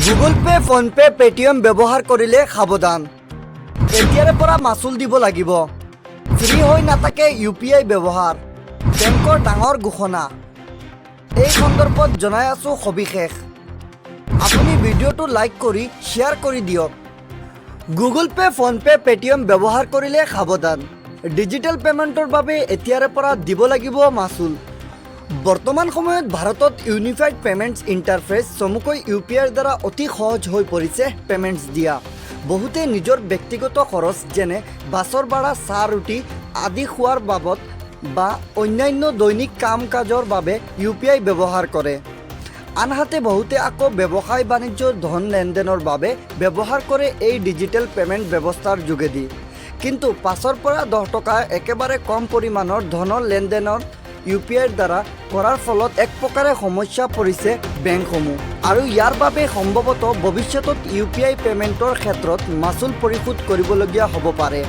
Google pay, PhonePe, Paytm ব্যৱহাৰ কৰিলে সাৱধান। এতিয়াৰে পৰা মাচুল দিব লাগিব। ফ্ৰী হৈ নাথাকে UPI ব্যৱহাৰ। বেংকৰ ডাঙৰ ঘোষণা। এই সন্দৰ্ভত জনাই আছোঁ সবিশেষ। আপুনি ভিডিঅ'টো লাইক কৰি শ্বেয়াৰ কৰি দিয়ক। গুগল পে, ফোনপে, পেটিএম ব্যৱহাৰ কৰিলে সাৱধান। ডিজিটেল পেমেণ্টৰ বাবে এতিয়াৰে পৰা দিব লাগিব মাচুল। বৰ্তমান সময়ত ভাৰতত ইউনিফাইড পেমেণ্টছ ইণ্টাৰফেচ চমুকৈ UPIৰ দ্বাৰা অতি সহজ হৈ পৰিছে পেমেণ্টছ দিয়া। বহুতে নিজৰ ব্যক্তিগত খৰচ যেনে বাছৰ ভাড়া, চাহ ৰুটি আদি খোৱাৰ বাবদ বা অন্যান্য দৈনিক কাম কাজৰ বাবে UPI ব্যৱহাৰ কৰে। আনহাতে বহুতে আকৌ ব্যৱসায় বাণিজ্যৰ ধন লেনদেনৰ বাবে ব্যৱহাৰ কৰে এই ডিজিটেল পেমেণ্ট ব্যৱস্থাৰ যোগেদি। কিন্তু 5ৰ পৰা 10 টকা একেবাৰে কম পৰিমাণৰ ধনৰ লেনদেনৰ UPIৰ দ্বাৰা কৰাৰ ফলত এক প্ৰকাৰে সমস্যা পৰিছে বেংকসমূহ আৰু ইয়াৰ বাবে সম্ভৱতঃ ভৱিষ্যতত UPI পেমেণ্টৰ ক্ষেত্ৰত মাচুল পৰিশোধ কৰিবলগীয়া হ'ব পাৰে।